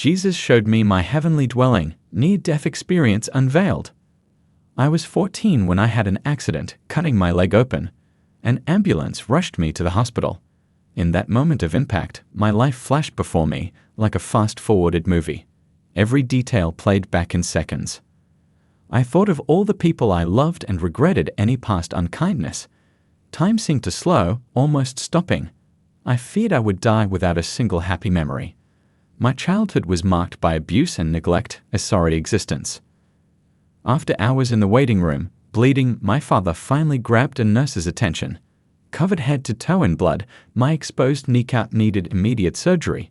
Jesus showed me my heavenly dwelling, near-death experience unveiled. I was 14 when I had an accident, cutting my leg open. An ambulance rushed me to the hospital. In that moment of impact, my life flashed before me like a fast-forwarded movie. Every detail played back in seconds. I thought of all the people I loved and regretted any past unkindness. Time seemed to slow, almost stopping. I feared I would die without a single happy memory. My childhood was marked by abuse and neglect, a sorry existence. After hours in the waiting room, bleeding, my father finally grabbed a nurse's attention. Covered head to toe in blood, my exposed kneecap needed immediate surgery.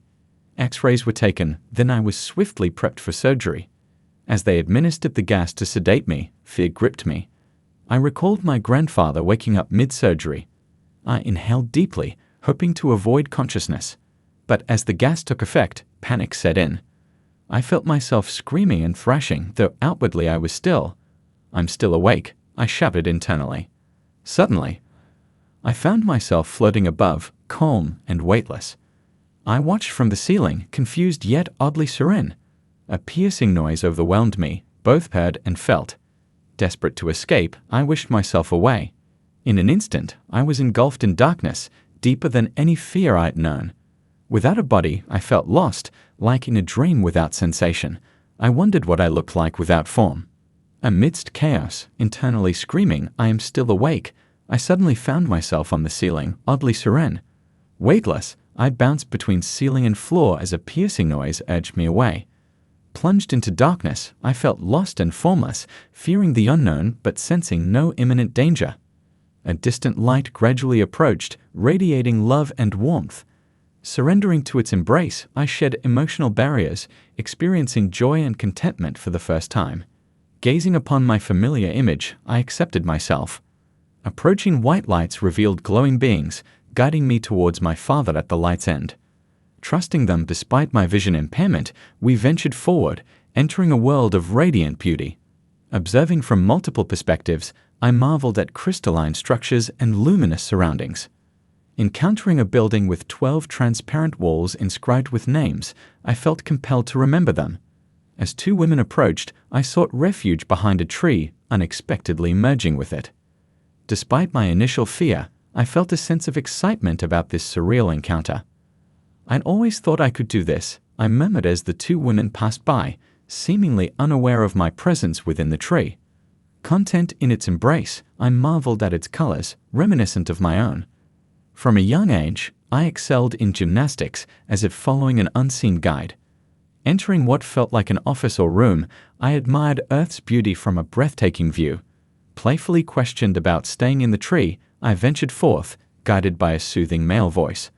X-rays were taken, then I was swiftly prepped for surgery. As they administered the gas to sedate me, fear gripped me. I recalled my grandfather waking up mid-surgery. I inhaled deeply, hoping to avoid consciousness. But as the gas took effect, panic set in. I felt myself screaming and thrashing, though outwardly I was still. "I'm still awake," I shouted internally. Suddenly, I found myself floating above, calm and weightless. I watched from the ceiling, confused yet oddly serene. A piercing noise overwhelmed me, both heard and felt. Desperate to escape, I wished myself away. In an instant, I was engulfed in darkness, deeper than any fear I'd known. Without a body, I felt lost, like in a dream without sensation. I wondered what I looked like without form. Amidst chaos, internally screaming, "I am still awake," I suddenly found myself on the ceiling, oddly serene. Weightless, I bounced between ceiling and floor as a piercing noise urged me away. Plunged into darkness, I felt lost and formless, fearing the unknown but sensing no imminent danger. A distant light gradually approached, radiating love and warmth. Surrendering to its embrace, I shed emotional barriers, experiencing joy and contentment for the first time. Gazing upon my familiar image, I accepted myself. Approaching white lights revealed glowing beings, guiding me towards my father at the light's end. Trusting them despite my vision impairment, we ventured forward, entering a world of radiant beauty. Observing from multiple perspectives, I marveled at crystalline structures and luminous surroundings. Encountering a building with 12 transparent walls inscribed with names, I felt compelled to remember them. As two women approached, I sought refuge behind a tree, unexpectedly merging with it. Despite my initial fear, I felt a sense of excitement about this surreal encounter. "I'd always thought I could do this," I murmured as the two women passed by, seemingly unaware of my presence within the tree. Content in its embrace, I marveled at its colors, reminiscent of my own. From a young age, I excelled in gymnastics, as if following an unseen guide. Entering what felt like an office or room, I admired Earth's beauty from a breathtaking view. Playfully questioned about staying in the tree, I ventured forth, guided by a soothing male voice.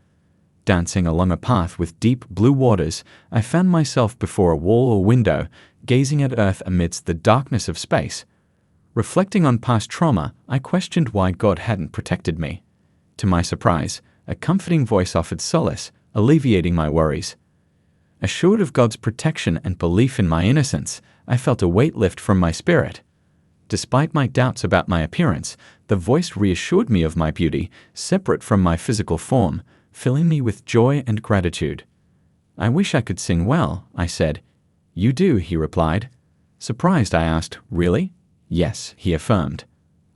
Dancing along a path with deep blue waters, I found myself before a wall or window, gazing at Earth amidst the darkness of space. Reflecting on past trauma, I questioned why God hadn't protected me. To my surprise, a comforting voice offered solace, alleviating my worries. Assured of God's protection and belief in my innocence, I felt a weight lift from my spirit. Despite my doubts about my appearance, the voice reassured me of my beauty, separate from my physical form, filling me with joy and gratitude. "I wish I could sing well," I said. "You do," he replied. Surprised, I asked, "Really?" "Yes," he affirmed.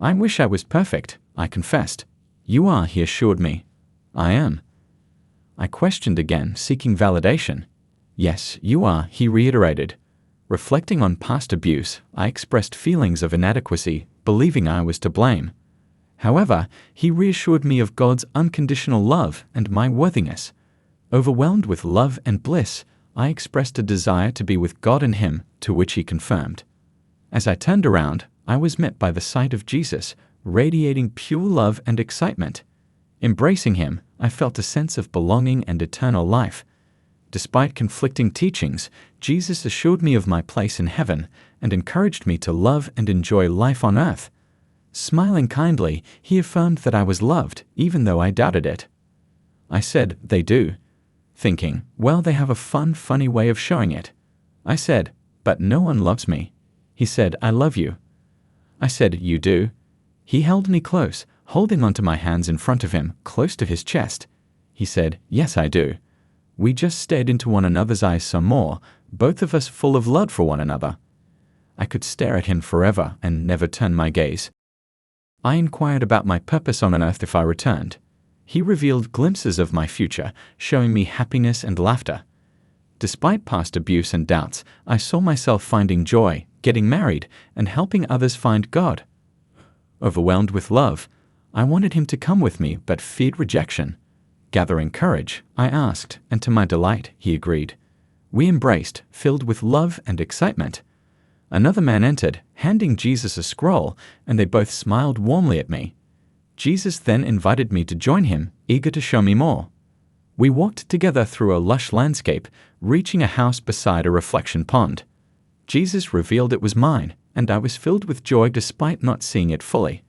"I wish I was perfect," I confessed. "You are," he assured me. "I am." I questioned again, seeking validation. "Yes, you are," he reiterated. Reflecting on past abuse, I expressed feelings of inadequacy, believing I was to blame. However, he reassured me of God's unconditional love and my worthiness. Overwhelmed with love and bliss, I expressed a desire to be with God and him, to which he confirmed. As I turned around, I was met by the sight of Jesus, radiating pure love and excitement. Embracing him, I felt a sense of belonging and eternal life. Despite conflicting teachings, Jesus assured me of my place in heaven and encouraged me to love and enjoy life on earth. Smiling kindly, he affirmed that I was loved, even though I doubted it. I said, "They do," thinking, well, they have a funny way of showing it. I said, "But no one loves me." He said, "I love you." I said, "You do?" He held me close, holding onto my hands in front of him, close to his chest. He said, "Yes, I do." We just stared into one another's eyes some more, both of us full of love for one another. I could stare at him forever and never turn my gaze. I inquired about my purpose on earth if I returned. He revealed glimpses of my future, showing me happiness and laughter. Despite past abuse and doubts, I saw myself finding joy, getting married, and helping others find God. Overwhelmed with love, I wanted him to come with me but feared rejection. Gathering courage, I asked, and to my delight, he agreed. We embraced, filled with love and excitement. Another man entered, handing Jesus a scroll, and they both smiled warmly at me. Jesus then invited me to join him, eager to show me more. We walked together through a lush landscape, reaching a house beside a reflection pond. Jesus revealed it was mine, and I was filled with joy despite not seeing it fully.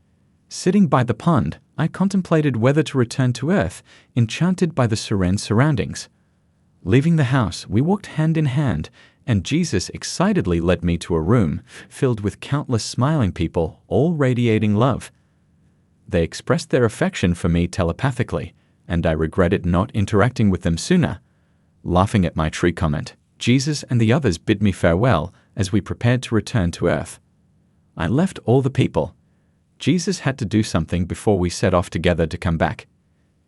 Sitting by the pond, I contemplated whether to return to earth, enchanted by the serene surroundings. Leaving the house, we walked hand in hand, and Jesus excitedly led me to a room filled with countless smiling people, all radiating love. They expressed their affection for me telepathically, and I regretted not interacting with them sooner. Laughing at my tree comment, Jesus and the others bid me farewell as we prepared to return to earth. I left all the people. Jesus had to do something before we set off together to come back.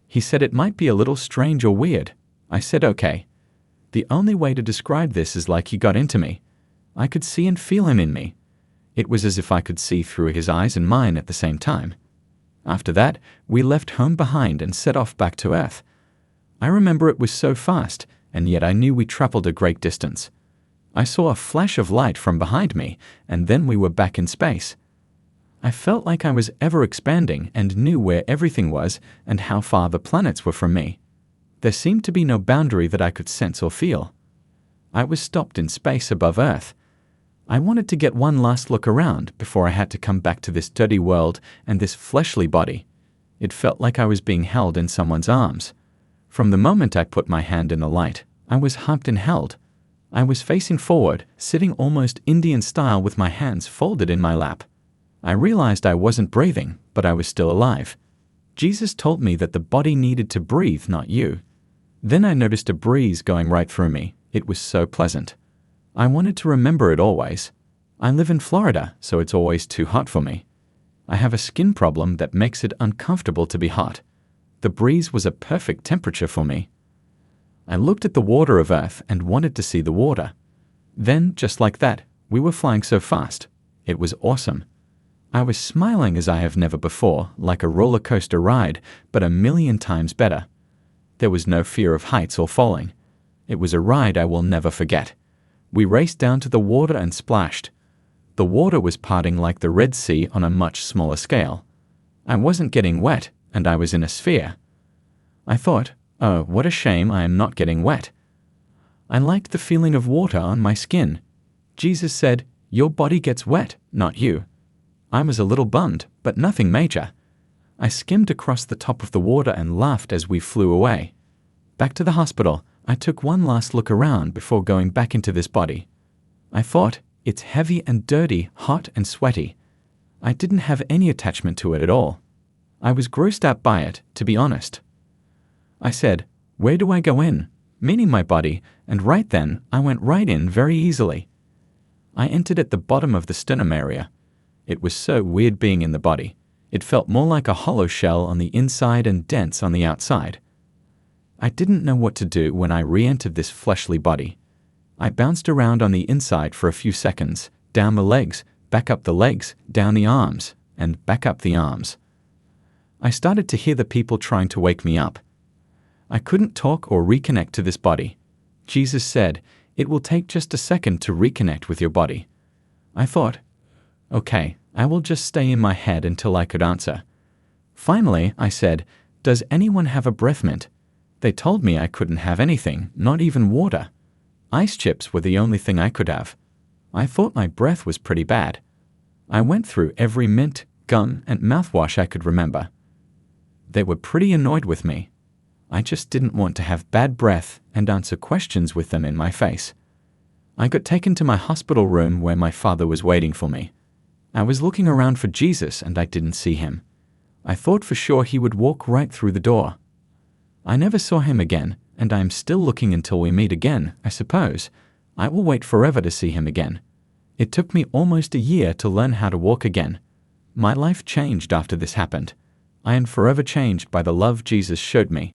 He said it might be a little strange or weird. I said okay. The only way to describe this is like he got into me. I could see and feel him in me. It was as if I could see through his eyes and mine at the same time. After that, we left home behind and set off back to earth. I remember it was so fast, and yet I knew we traveled a great distance. I saw a flash of light from behind me, and then we were back in space. I felt like I was ever expanding and knew where everything was and how far the planets were from me. There seemed to be no boundary that I could sense or feel. I was stopped in space above Earth. I wanted to get one last look around before I had to come back to this dirty world and this fleshly body. It felt like I was being held in someone's arms. From the moment I put my hand in the light, I was hugged and held. I was facing forward, sitting almost Indian style with my hands folded in my lap. I realized I wasn't breathing, but I was still alive. Jesus told me that the body needed to breathe, not you. Then I noticed a breeze going right through me. It was so pleasant. I wanted to remember it always. I live in Florida, so it's always too hot for me. I have a skin problem that makes it uncomfortable to be hot. The breeze was a perfect temperature for me. I looked at the water of Earth and wanted to see the water. Then, just like that, we were flying so fast. It was awesome. I was smiling as I have never before, like a roller coaster ride, but 1,000,000 times better. There was no fear of heights or falling. It was a ride I will never forget. We raced down to the water and splashed. The water was parting like the Red Sea on a much smaller scale. I wasn't getting wet, and I was in a sphere. I thought, oh, what a shame I am not getting wet. I liked the feeling of water on my skin. Jesus said, your body gets wet, not you. I was a little bummed, but nothing major. I skimmed across the top of the water and laughed as we flew away. Back to the hospital, I took one last look around before going back into this body. I thought, it's heavy and dirty, hot and sweaty. I didn't have any attachment to it at all. I was grossed out by it, to be honest. I said, where do I go in? Meaning my body, and right then, I went right in very easily. I entered at the bottom of the sternum area. It was so weird being in the body. It felt more like a hollow shell on the inside and dense on the outside. I didn't know what to do when I re-entered this fleshly body. I bounced around on the inside for a few seconds, down the legs, back up the legs, down the arms, and back up the arms. I started to hear the people trying to wake me up. I couldn't talk or reconnect to this body. Jesus said, it will take just a second to reconnect with your body. I thought, okay, I will just stay in my head until I could answer. Finally, I said, does anyone have a breath mint? They told me I couldn't have anything, not even water. Ice chips were the only thing I could have. I thought my breath was pretty bad. I went through every mint, gum, and mouthwash I could remember. They were pretty annoyed with me. I just didn't want to have bad breath and answer questions with them in my face. I got taken to my hospital room where my father was waiting for me. I was looking around for Jesus and I didn't see him. I thought for sure he would walk right through the door. I never saw him again, and I am still looking until we meet again, I suppose. I will wait forever to see him again. It took me almost a year to learn how to walk again. My life changed after this happened. I am forever changed by the love Jesus showed me.